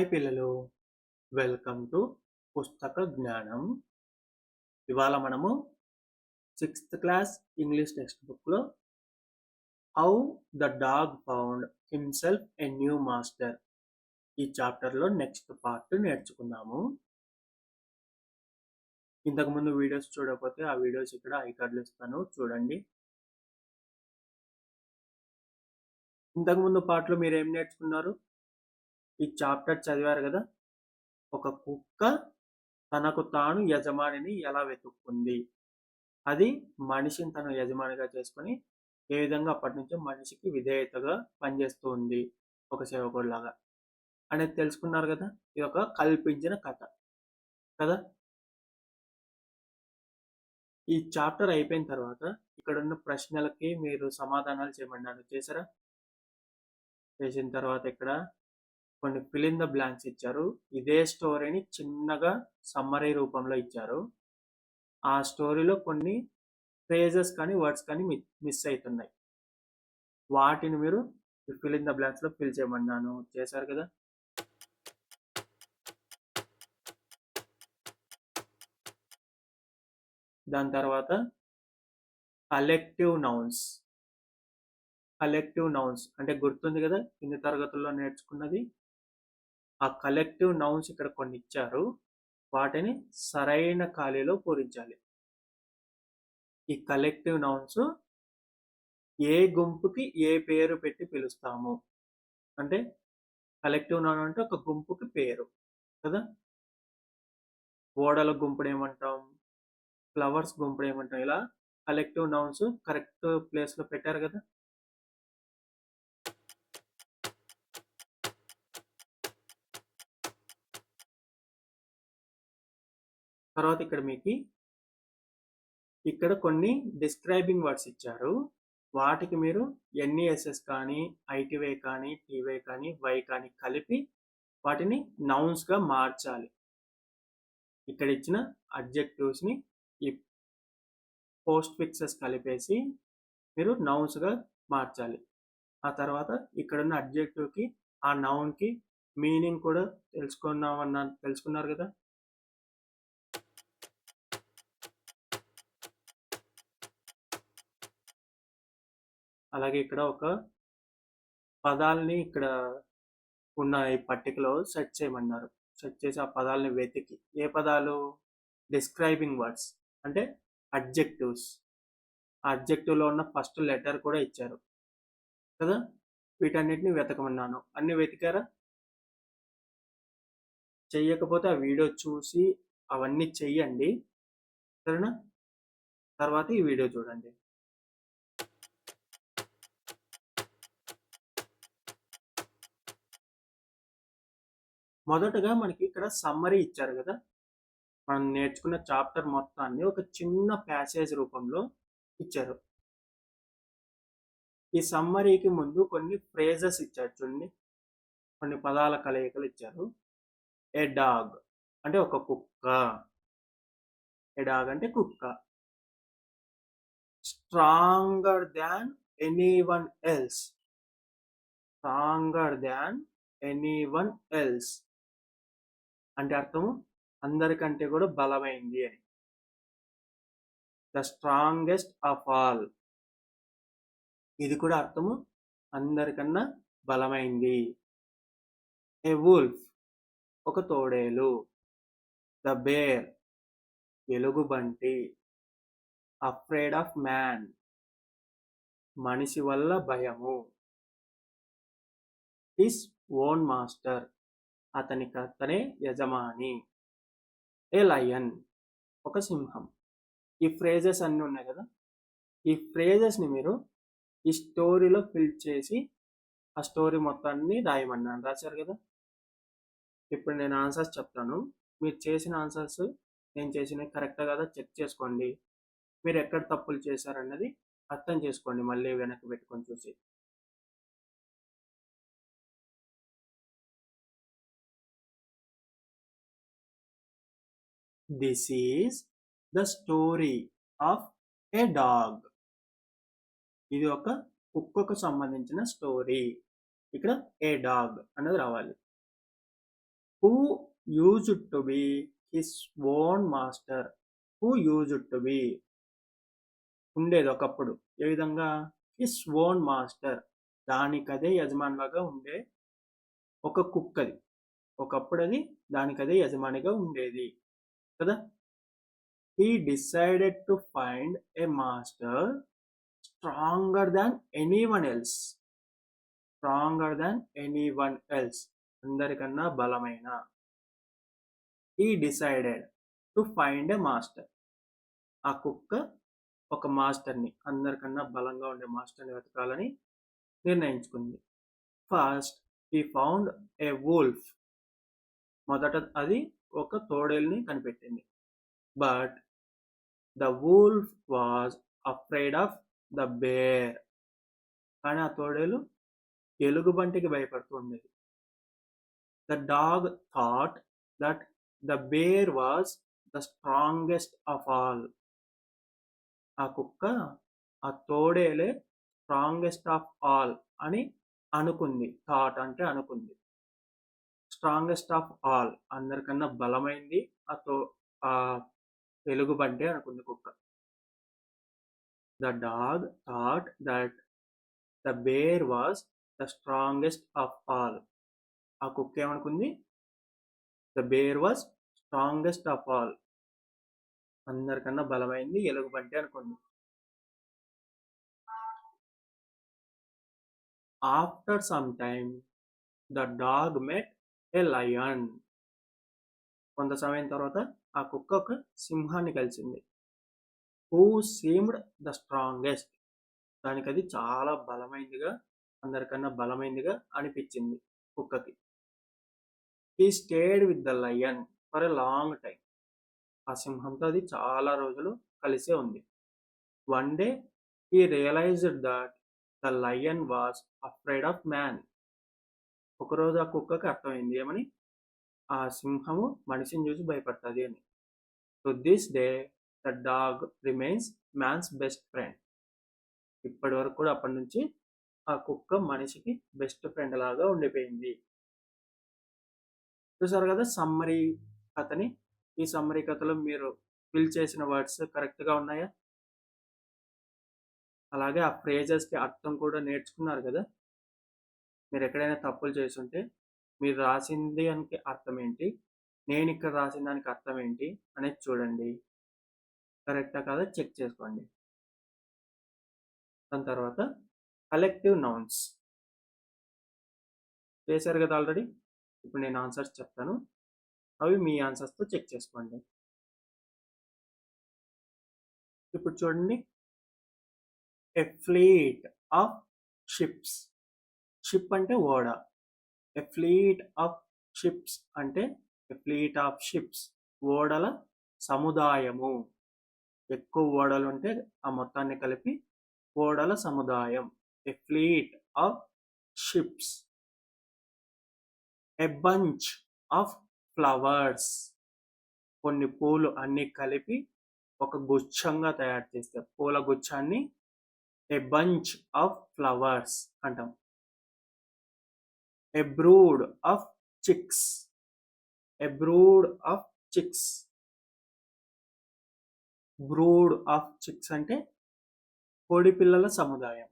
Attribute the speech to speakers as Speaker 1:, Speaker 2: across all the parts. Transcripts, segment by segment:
Speaker 1: Hi పిల్లలు, welcome to పుస్తక జ్ఞానం. ఇవాళ మనము 6th క్లాస్ ఇంగ్లీష్ టెక్స్ట్ బుక్లో how the dog found himself a new master ఈ చాప్టర్లో నెక్స్ట్ పార్ట్ నేర్చుకుందాము. ఇంతకుముందు వీడియోస్ చూడకపోతే ఆ వీడియోస్ ఇక్కడ ఐకార్డులు ఇస్తాను, చూడండి. ఇంతకుముందు పార్ట్లో మీరు ఏం నేర్చుకున్నారు? ఈ చాప్టర్ చదివారు కదా. ఒక కుక్క తనకు తాను యజమానిని ఎలా వెతుక్కుంది, అది మనిషిని తన యజమానిగా చేసుకొని ఏ విధంగా అప్పటి నుంచి మనిషికి విధేయతగా పనిచేస్తూ ఉంది ఒక సేవకుడిలాగా అనేది తెలుసుకున్నారు కదా. ఇది ఒక కల్పించిన కథ కదా. ఈ చాప్టర్ అయిపోయిన తర్వాత ఇక్కడ ఉన్న ప్రశ్నలకి మీరు సమాధానాలు చేయమన్నారు, చేశారా? చేసిన తర్వాత ఇక్కడ కొన్ని ఫిల్ ఇన్ ద బ్లాంక్స్ ఇచ్చారు. ఇదే స్టోరీని చిన్నగా సమ్మరీ రూపంలో ఇచ్చారు. ఆ స్టోరీలో కొన్ని ఫ్రేజెస్ కానీ వర్డ్స్ కానీ మిస్ అవుతున్నాయి. వాటిని మీరు ఫిల్ ఇన్ ద బ్లాంక్స్ లో ఫిల్ చేయమన్నాను, చేశారు కదా. దాని తర్వాత కలెక్టివ్ నౌన్స్. కలెక్టివ్ నౌన్స్ అంటే గుర్తుంది కదా, కింది తరగతుల్లో నేర్చుకున్నది. ఆ కలెక్టివ్ నౌన్స్ ఇక్కడ కొన్ని ఇచ్చారు, వాటిని సరైన ఖాళీలో పూరించాలి. ఈ కలెక్టివ్ నౌన్స్ ఏ గుంపుకి ఏ పేరు పెట్టి పిలుస్తాము అంటే, కలెక్టివ్ నౌన్ అంటే ఒక గుంపుకి పేరు కదా. ఓడల గుంపుడు ఏమంటాం, ఫ్లవర్స్ గుంపుడు ఏమంటాం, ఇలా కలెక్టివ్ నౌన్స్ కరెక్ట్ ప్లేస్ లో పెట్టారు కదా. తర్వాత ఇక్కడ కొన్ని డిస్క్రైబింగ్ వర్డ్స్ ఇచ్చారు. వాటికి మీరు ఎన్ఈఎస్ఎస్ కానీ ఐటీవై కానీ టీవై కానీ వై కానీ కలిపి వాటిని నౌన్స్ గా మార్చాలి. ఇక్కడ ఇచ్చిన అడ్జెక్టివ్స్ ని ఈ పోస్ట్ ఫిక్సెస్ కలిపేసి మీరు నౌన్స్ గా మార్చాలి. ఆ తర్వాత ఇక్కడున్న అడ్జెక్టివ్ కి ఆ నౌన్ కి మీనింగ్ కూడా తెలుసుకున్నారు కదా. అలాగే ఇక్కడ ఒక పదాలని ఇక్కడ ఉన్న ఈ పట్టికలో సెట్ చేయమన్నారు. సెట్ చేసి ఆ పదాలని వెతికి, ఏ పదాలు? డిస్క్రైబింగ్ వర్డ్స్ అంటే అడ్జెక్టివ్స్. ఆ అడ్జెక్టివ్లో ఉన్న ఫస్ట్ లెటర్ కూడా ఇచ్చారు కదా. వీటన్నిటిని వెతకమన్నాను. అన్ని వెతికారా? చెయ్యకపోతే ఆ వీడియో చూసి అవన్నీ చెయ్యండి, సరేనా. తర్వాత ఈ వీడియో చూడండి. మొదటగా మనకి ఇక్కడ సమ్మరీ ఇచ్చారు కదా. మనం నేర్చుకున్న చాప్టర్ మొత్తాన్ని ఒక చిన్న ప్యాసేజ్ రూపంలో ఇచ్చారు. ఈ సమ్మరీకి ముందు కొన్ని ఫ్రేజెస్ ఇచ్చారు, చూడండి. కొన్ని పదాల కలయికలు ఇచ్చారు. ఏ డాగ్ అంటే ఒక కుక్క. ఏ డాగ్ అంటే కుక్క. Stronger than anyone else. Stronger than anyone else అంటే అర్థం అందరికంటే కూడా బలమైంది అని. ద స్ట్రాంగెస్ట్ ఆఫ్ ఆల్, ఇది కూడా అర్థము అందరికన్నా బలమైంది. ఏ వుల్ఫ్ ఒక తోడేలు. ద బేర్ ఎలుగుబంటి. అఫ్రేడ్ ఆఫ్ మ్యాన్ మనిషి వల్ల భయము. హిస్ ఓన్ మాస్టర్ అతనే యజమాని. ఏ లయన్ ఒక సింహం. ఈ ఫ్రేజెస్ అన్నీ ఉన్నాయి కదా. ఈ ఫ్రేజెస్ని మీరు ఈ స్టోరీలో ఫిల్ చేసి ఆ స్టోరీ మొత్తాన్ని రాయమన్నాను, రాశారు కదా. ఇప్పుడు నేను ఆన్సర్స్ చెప్తాను, మీరు చేసిన ఆన్సర్స్ నేను చేసినవి కరెక్టా కదా చెక్ చేసుకోండి. మీరు ఎక్కడ తప్పులు చేశారన్నది అర్థం చేసుకోండి, మళ్ళీ వెనక్కి పెట్టుకొని చూసి. This is the story of A dog. ఇది ఒక కుక్కకు సంబంధించిన స్టోరీ. ఇక్కడ ఏ డాగ్ అన్నది రావాలి. Who used to be his own master. Who used to be ఉండేది ఒకప్పుడు. ఏ విధంగా? హిస్ ఓన్ మాస్టర్, దానికదే యజమానిగా ఉండే ఒక కుక్కది. ఒకప్పుడు అది దానికదే యజమానిగా ఉండేది కదా. He decided to find a master stronger than anyone else. Stronger than anyone else, అందరికన్నా బలమైన. He decided to find a master, ఆ కుక్క ఒక మాస్టర్ని, అందరికన్నా బలంగా ఉండే మాస్టర్ని వెతకాలని నిర్ణయించుకుంది. First he found a wolf. మొదట అది ఒక తోడేల్ని కనిపెట్టింది. But the wolf was afraid of the bear. కానీ ఆ తోడేలు ఎలుగుబంటికి భయపడుతూ ఉండేది. The dog thought that the bear was the strongest of all. ఆ కుక్క ఆ తోడేలే స్ట్రాంగెస్ట్ ఆఫ్ ఆల్ అని అనుకుంది. థాట్ అంటే అనుకుంది. స్ట్రాంగెస్ట్ ఆఫ్ ఆల్, అందరికన్నా బలమైంది ఆ ఎలుగుబంటి అనుకుంది కుక్క. The dog thought that the bear was the strongest of all. ఆ కుక్క ఏమనుకుంది? The bear was strongest of all, అందరికన్నా బలమైంది ఎలుగుబంటి అనుకుంది. After some time the dog met a lion. కొంత సమయం తర్వాత ఆ కుక్క ఒక సింహాన్ని కలిసింది. హూ సీమ్డ్ ద స్ట్రాంగెస్ట్, దానికి అది చాలా బలమైందిగా, అందరికన్నా బలమైందిగా అనిపించింది కుక్కకి. He stayed with the lion for a long time. ఆ సింహంతో అది చాలా రోజులు కలిసే ఉంది. One day he realised that the lion was afraid of man. ఒకరోజు ఆ కుక్కకి అర్థమైంది ఏమని? ఆ సింహము మనిషిని చూసి భయపడుతుంది అని. To this day the dog remains man's best friend. ఇప్పటి వరకు కూడా అప్పటి నుంచి ఆ కుక్క మనిషికి బెస్ట్ ఫ్రెండ్ లాగా ఉండిపోయింది. చూసారు కదా సమ్మరీ కథని. ఈ సమ్మరీ కథలో మీరు ఫిల్ చేసిన వర్డ్స్ కరెక్ట్గా ఉన్నాయా? అలాగే ఆ ఫ్రేజెస్కి అర్థం కూడా నేర్చుకున్నారు కదా. మీరు ఎక్కడైనా తప్పులు చేసుంటే మీరు రాసింది దానికి అర్థం ఏంటి, నేను ఇక్కడ రాసిన దానికి అర్థం ఏంటి అనేది చూడండి. కరెక్టా కాదా చెక్ చేసుకోండి. దాని తర్వాత కలెక్టివ్ నౌన్స్ చేశారు కదా ఆల్రెడీ. ఇప్పుడు నేను ఆన్సర్స్ చెప్తాను, అవి మీ ఆన్సర్స్తో చెక్ చేసుకోండి. ఇప్పుడు చూడండి, ఎ ఫ్లీట్ ఆఫ్ షిప్స్. షిప్ అంటే ఓడ. ఎ ఫ్లీట్ ఆఫ్ షిప్స్ అంటే ఎ ఫ్లీట్ ఆఫ్ షిప్స్, ఓడల సముదాయము. ఎక్కువ ఓడలు ఉంటే ఆ మొత్తాన్ని కలిపి ఓడల సముదాయం. A fleet of ships. A bunch of flowers. కొన్ని పూలు అన్ని కలిపి ఒక గుచ్ఛంగా తయారు చేస్తే పూల గుచ్ఛాన్ని ఏ బంచ్ ఆఫ్ ఫ్లవర్స్ అంటాం. A brood of chicks. A brood of chicks. Brood of chicks అంటే కోడి పిల్లల సముదాయం.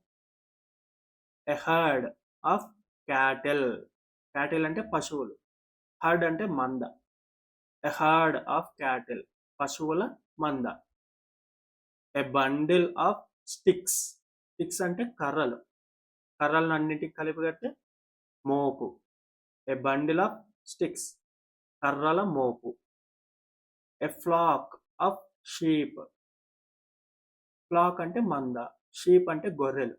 Speaker 1: A herd of cattle. Cattle అంటే పశువులు, హర్డ్ అంటే మంద. ఏ హర్డ్ ఆఫ్ క్యాటిల్, పశువుల మంద. ఏ బండిల్ ఆఫ్ స్టిక్స్. స్టిక్స్ అంటే కర్రలు, కర్రలను అన్నిటికి కలిపి కడితే మోపు. ఏ బండిల్ ఆఫ్ స్టిక్స్, కర్రల మోపు. ఏ ఫ్లాక్ ఆఫ్ షీప్. ఫ్లాక్ అంటే మంద, షీప్ అంటే గొర్రెలు,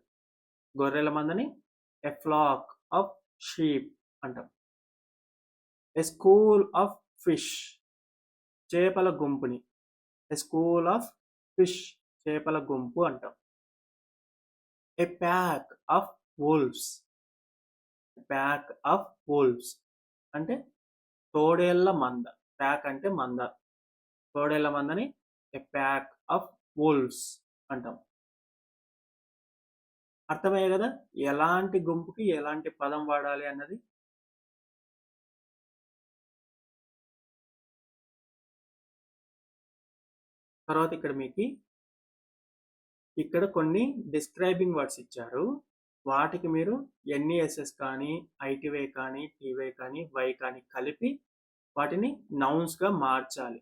Speaker 1: గొర్రెల మందని ఏ ఫ్లాక్ ఆఫ్ షీప్ అంటాం. ఏ స్కూల్ ఆఫ్ ఫిష్, చేపల గుంపుని. ఏ స్కూల్ ఆఫ్ ఫిష్, చేపల గుంపు అంటాం. A pack of wolves. Pack of wolves అంటే తోడేళ్ల మంద. ప్యాక్ అంటే మంద, తోడేళ్ల మందని ఏ ప్యాక్ ఆఫ్ వోల్వ్స్ అంటాం. అర్థమయ్యే కదా ఎలాంటి గుంపుకి ఎలాంటి పదం వాడాలి అన్నది. తర్వాత ఇక్కడ కొన్ని డిస్క్రైబింగ్ వర్డ్స్ ఇచ్చారు. వాటికి మీరు ఎన్ఈఎస్ఎస్ కానీ, ఐటీవై కానీ, టీవై కానీ, వై కానీ కలిపి వాటిని నౌన్స్గా మార్చాలి.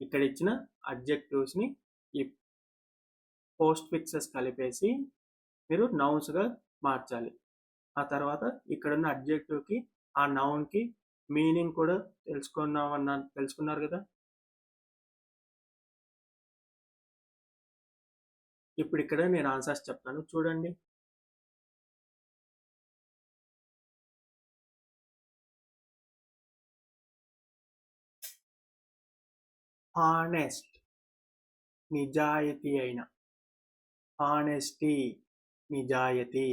Speaker 1: ఇక్కడ ఇచ్చిన అడ్జెక్టివ్స్ని ఈ పోస్ట్ ఫిక్సెస్ కలిపేసి మీరు నౌన్స్గా మార్చాలి. ఆ తర్వాత ఇక్కడున్న అడ్జెక్టివ్కి ఆ నౌన్కి మీనింగ్ కూడా తెలుసుకున్నారు కదా. ఇప్పుడు ఇక్కడ నేను ఆన్సర్స్ చెప్తాను, చూడండి. హానెస్ట్, నిజాయితీ అయిన. హానెస్టీ, నిజాయితీ.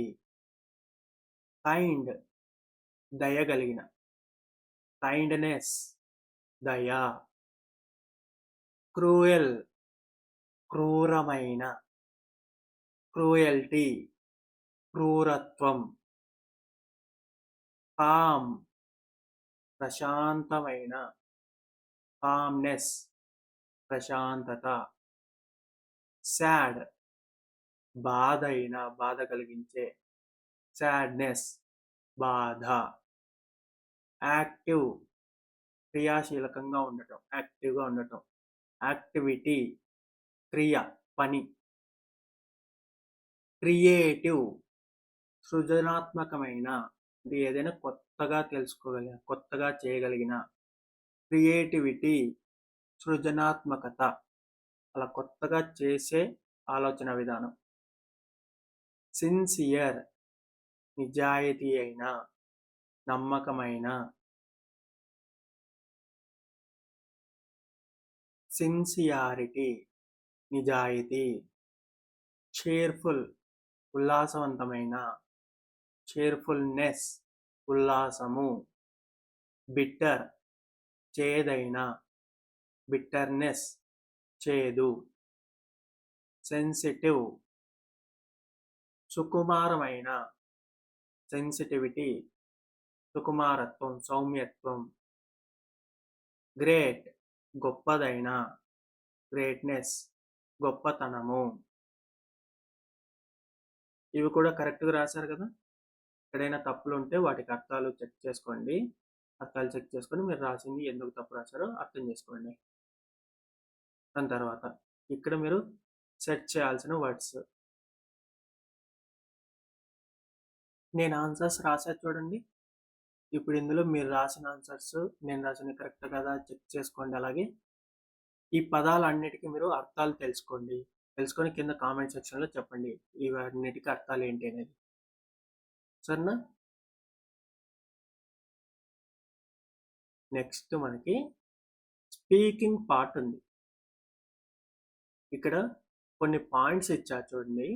Speaker 1: కైండ్, దయగలిగిన. కైండ్నెస్, దయ. క్రూయల్, క్రూరమైన. క్రూయల్టీ, క్రూరత్వం. కామ్, ప్రశాంతమైన. కామ్నెస్, ప్రశాంతత. సాడ్, బాధ అయిన, బాధ కలిగించే. సాడ్నెస్, బాధ. యాక్టివ్, క్రియాశీలకంగా ఉండటం, యాక్టివ్గా ఉండటం. యాక్టివిటీ, క్రియ, పని. క్రియేటివ్, సృజనాత్మకమైన, ఇది ఏదైనా కొత్తగా తెలుసుకోగలిగిన, కొత్తగా చేయగలిగిన. క్రియేటివిటీ, సృజనాత్మకత, అలా కొత్తగా చేసే ఆలోచన విధానం. సిన్సియర్, నిజాయితీ అయిన, నమ్మకమైన. సిన్సియారిటీ, నిజాయితీ. చేర్ఫుల్, ఉల్లాసవంతమైన. చేర్ఫుల్నెస్, ఉల్లాసము. బిట్టర్, చేదైన. బిట్టర్నెస్, చేదు. సెన్సిటివ్, సుకుమారమైన. సెన్సిటివిటీ, సుకుమారత్వం, సౌమ్యత్వం. గ్రేట్, గొప్పదైన. గ్రేట్నెస్, గొప్పతనము. ఇవి కూడా కరెక్ట్గా రాశారు కదా. ఎక్కడైనా తప్పులు ఉంటే వాటికి అర్థాలు చెక్ చేసుకోండి. అర్థాలు చెక్ చేసుకొని మీరు రాసింది ఎందుకు తప్పు రాశారో అర్థం చేసుకోండి. దాని తర్వాత ఇక్కడ మీరు సెట్ చేయాల్సిన వర్డ్స్. నేను ఆన్సర్స్ రాసా చూడండి. ఇప్పుడు ఇందులో మీరు రాసిన ఆన్సర్స్ నేను రాసిన కరెక్ట్ కదా చెక్ చేసుకోండి. అలాగే ఈ పదాలన్నిటికీ మీరు అర్థాలు తెలుసుకొని కింద కామెంట్ సెక్షన్లో చెప్పండి ఇవన్నిటికీ అర్థాలు ఏంటి అనేది. సరేనా? నెక్స్ట్ మనకి స్పీకింగ్ పార్ట్ ఉంది. ఇక్కడ కొన్ని పాయింట్స్ ఇచ్చారు చూడండి.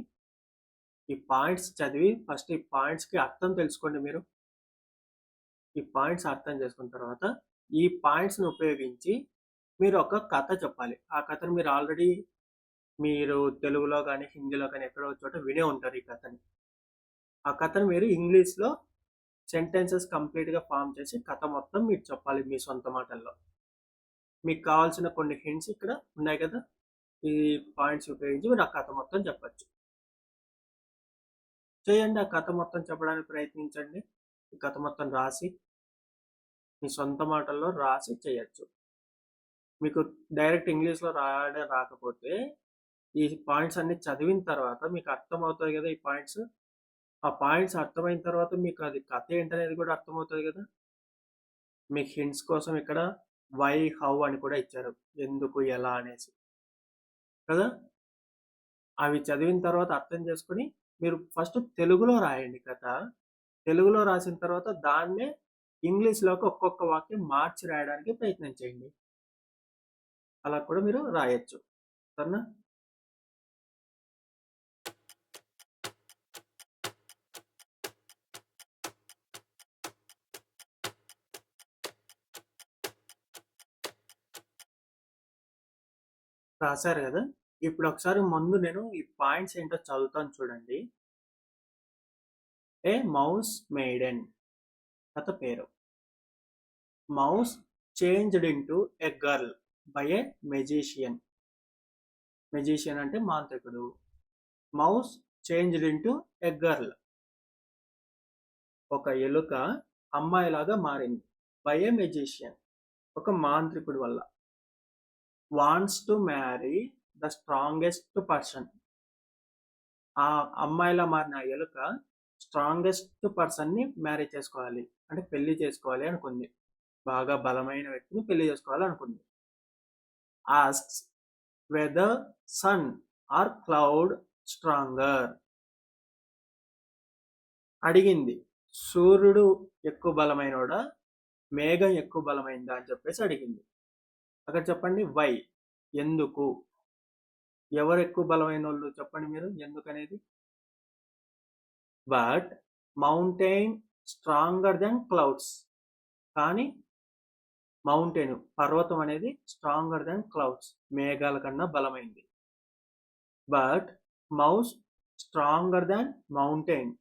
Speaker 1: ఈ పాయింట్స్ చదివి ఫస్ట్ ఈ పాయింట్స్కి అర్థం తెలుసుకోండి. మీరు ఈ పాయింట్స్ అర్థం చేసుకున్న తర్వాత ఈ పాయింట్స్ని ఉపయోగించి మీరు ఒక కథ చెప్పాలి. ఆ కథను మీరు ఆల్రెడీ తెలుగులో కానీ హిందీలో కానీ ఎక్కడో చోట వినే ఉంటారు ఈ కథని. ఆ కథను మీరు ఇంగ్లీష్లో సెంటెన్సెస్ కంప్లీట్గా ఫామ్ చేసి కథ మొత్తం మీరు చెప్పాలి మీ సొంత మాటల్లో. మీకు కావాల్సిన కొన్ని హింట్స్ ఇక్కడ ఉన్నాయి కదా. ఈ పాయింట్స్ ఉపయోగించి మీరు ఆ కథ మొత్తం చెప్పచ్చు. చేయండి, ఆ కథ మొత్తం చెప్పడానికి ప్రయత్నించండి. ఈ కథ మొత్తం రాసి మీ సొంత మాటల్లో రాసి చేయొచ్చు. మీకు డైరెక్ట్ ఇంగ్లీష్లో రాయడం రాకపోతే ఈ పాయింట్స్ అన్ని చదివిన తర్వాత మీకు అర్థమవుతుంది కదా. ఈ పాయింట్స్ ఆ పాయింట్స్ అర్థమైన తర్వాత మీకు అది కథ ఏంటనేది కూడా అర్థమవుతుంది కదా. మీకు హింట్స్ కోసం ఇక్కడ వై, హౌ అని కూడా ఇచ్చారు, ఎందుకు, ఎలా అనేసి కదా. అవి చదివిన తర్వాత అర్థం చేసుకుని మీరు ఫస్ట్ తెలుగులో రాయండి కథ. తెలుగులో రాసిన తర్వాత దాన్నే ఇంగ్లీష్లోకి ఒక్కొక్క వాక్యం మార్చి రాయడానికి ప్రయత్నం చేయండి. అలా కూడా మీరు రాయొచ్చు. సరేనా? రాశారు కదా. ఇప్పుడు ఒకసారి ముందు నేను ఈ పాయింట్స్ ఏంటో చదువుతాను చూడండి. ఏ మౌస్ మేడెన్, కథ పేరు. Mouse changed into a girl by A magician. Magician అంటే మాంత్రికుడు. Mouse changed into a girl. ఒక ఎలుక అమ్మాయిలాగా మారింది. బై ఎ మెజిషియన్, ఒక మాంత్రికుడి వల్ల. Wants to marry the strongest person. ఆ అమ్మాయిలా మారిన ఎలుక స్ట్రాంగెస్ట్ పర్సన్ని మ్యారీ చేసుకోవాలి, అంటే పెళ్లి చేసుకోవాలి అనుకుంది. బాగా బలమైన వ్యక్తిని పెళ్లి చేసుకోవాలి అనుకుంది. Asks whether sun or cloud stronger. అడిగింది, సూర్యుడు ఎక్కువ బలమైనోడా, మేఘం ఎక్కువ బలమైందా అని చెప్పేసి అడిగింది. అక్కడ చెప్పండి వై, ఎందుకు, ఎవరు ఎక్కువ బలమైన వాళ్ళు చెప్పండి మీరు ఎందుకనేది. But mountain stronger than clouds. కానీ మౌంటైన్, పర్వతం అనేది స్ట్రాంగర్ దెన్ క్లౌడ్స్, మేఘాల కన్నా బలమైంది. But mouse stronger than mountain.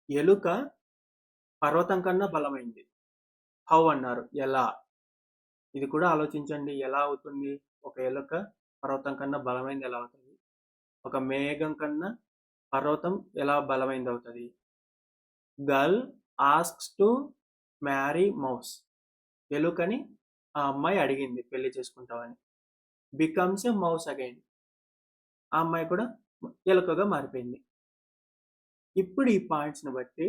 Speaker 1: ఎలుక పర్వతం కన్నా బలమైంది. హౌ అన్నారు, ఎలా. ఇది కూడా ఆలోచించండి, ఎలా అవుతుంది? ఒక ఎలుక పర్వతం కన్నా బలమైంది ఎలా అవుతుంది? ఒక మేఘం కన్నా పర్వతం ఎలా బలమైంది అవుతుంది? Girl asks to marry mouse. ఎలుకని ఆ అమ్మాయి అడిగింది పెళ్లి చేసుకుంటామని. Becomes a mouse again. ఆ అమ్మాయి కూడా ఎలుకగా మారిపోయింది. ఇప్పుడు ఈ పాయింట్స్ని బట్టి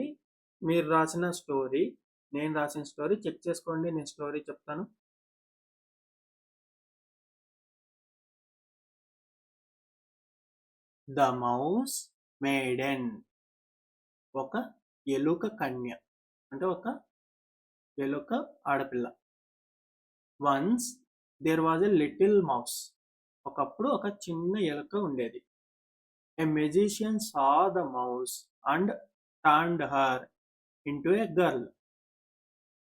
Speaker 1: మీరు రాసిన స్టోరీ, నేను రాసిన స్టోరీ చెక్ చేసుకోండి. నేను స్టోరీ చెప్తాను. The mouse maiden. ఒక ఎలుక కన్య, అంటే ఒక ఎలుక ఆడపిల్ల. Once there was a little mouse. ఒకప్పుడు ఒక చిన్న ఎలుక ఉండేది. A magician saw the mouse and turned her into a girl.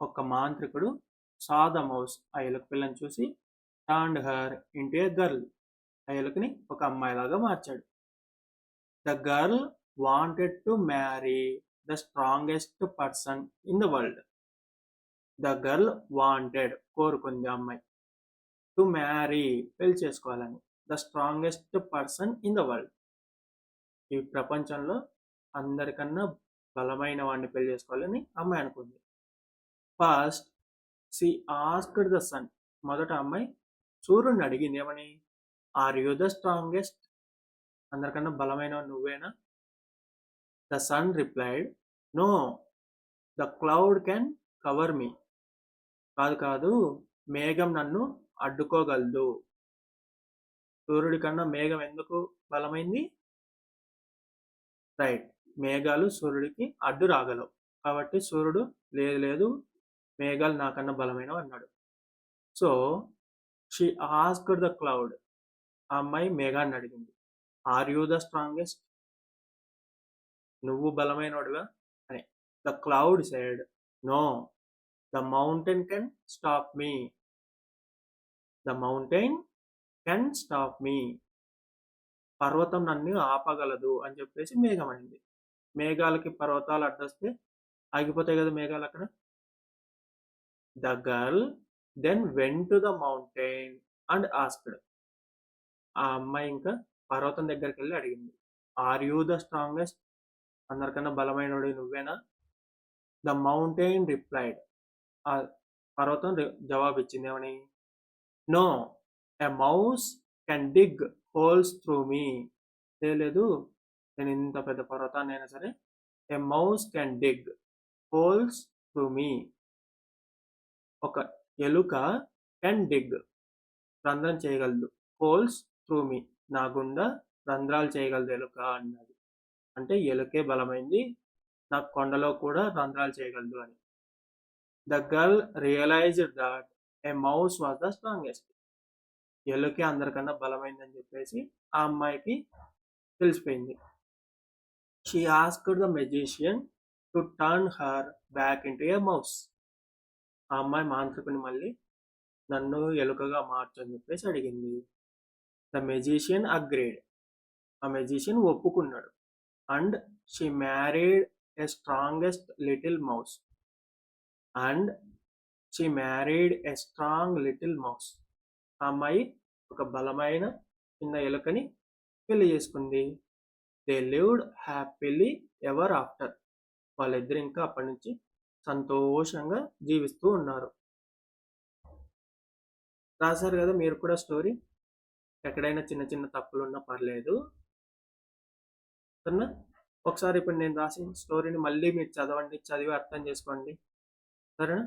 Speaker 1: ఒక మాంత్రికుడు సా ద మౌస్, ఆ ఎలుక పిల్లని చూసి, turned her into a girl, ఆ ఎలుకని ఒక అమ్మాయిలాగా మార్చాడు. The girl wanted to marry the strongest person in the world. The girl wanted, కోరుకుంది అమ్మాయి, టు మ్యారీ, పెళ్లి చేసుకోవాలని, the strongest person in the world, ఈ ప్రపంచంలో అందరికన్నా బలమైన వాడిని పెళ్లి చేసుకోవాలని అమ్మాయి అనుకుంది. First she asked the sun. మొదట అమ్మాయి సూర్యుడిని అడిగింది ఏమని, ఆర్ యు ద స్ట్రాంగెస్ట్, అందరికన్నా బలమైన నువ్వేనా? The sun replied, no, the cloud can cover me. కాదు కాదు, మేఘం నన్ను అడ్డుకోగలదు. సూర్యుడి కన్నా మేఘం ఎందుకు బలమైంది? రైట్, మేఘాలు సూర్యుడికి అడ్డు రాగలవు, కాబట్టి సూర్యుడు లేదు లేదు, మేఘాలు నాకన్నా బలమైనవి అన్నాడు. So she asked the cloud. ఆ అమ్మాయి మేఘాన్ని అడిగింది, ఆర్ యూ ద స్ట్రాంగెస్ట్, నువ్వు బలమైనవాడుగా అని. The cloud said, no, the mountain can stop me. The mountain can stop me. పర్వతం నన్ను ఆపగలదు అని చెప్పేసి మేఘం అయింది. మేఘాలకి పర్వతాలు అడ్డొస్తే ఆగిపోతాయి కదా మేఘాలు అక్కడ. The girl then went to the mountain and asked. ఆ అమ్మాయి ఇంకా పర్వతం దగ్గరికి వెళ్ళి అడిగింది, ఆర్ యూ ద స్ట్రాంగెస్ట్, అందరికన్నా బలమైనడు నువ్వేనా? The mountain replied. ఆ పర్వతం జవాబు ఇచ్చింది ఏమని, no, a mouse can dig holes through me. లేదు, నేను ఇంత పెద్ద పర్వతాన్ని అయినా సరే, a mouse can dig holes through me. ఒక ఎలుక కెన్ డిగ్, రంధ్రం చేయగలదు, హోల్స్ త్రూ మీ, నా గుండా రంధ్రాలు చేయగలదు ఎలుక అన్నది. అంటే ఎలుకే బలమైంది, నాకు కొండలో కూడా రంధ్రాలు చేయగలదు అని. The girl realised that a mouse was the strongest. ఎలుకే అందరికన్నా బలమైందని చెప్పేసి ఆ అమ్మాయికి తెలిసిపోయింది. She asked the magician to turn her back into a mouse. ఆ అమ్మాయి మాంత్రికుని మళ్ళీ నన్ను ఎలుకగా మార్చని చెప్పేసి అడిగింది. The magician agreed. ఆ మెజిషియన్ ఒప్పుకున్నాడు. And she married a strongest little mouse. And she married a strong little mouse. ఆ అమ్మాయి ఒక బలమైన చిన్న ఎలుకని పెళ్లి చేసుకుంది. They lived happily ever after. వాళ్ళిద్దరు ఇంకా అప్పటి నుంచి సంతోషంగా జీవిస్తూ ఉన్నారు. రాశారు కదా మీరు కూడా స్టోరీ. ఎక్కడైనా చిన్న చిన్న తప్పులున్నా పర్లేదు, సరేనా? ఒకసారి ఇప్పుడు నేను రాసిన స్టోరీని మళ్ళీ మీరు చదవండి, చదివి అర్థం చేసుకోండి, సరేనా?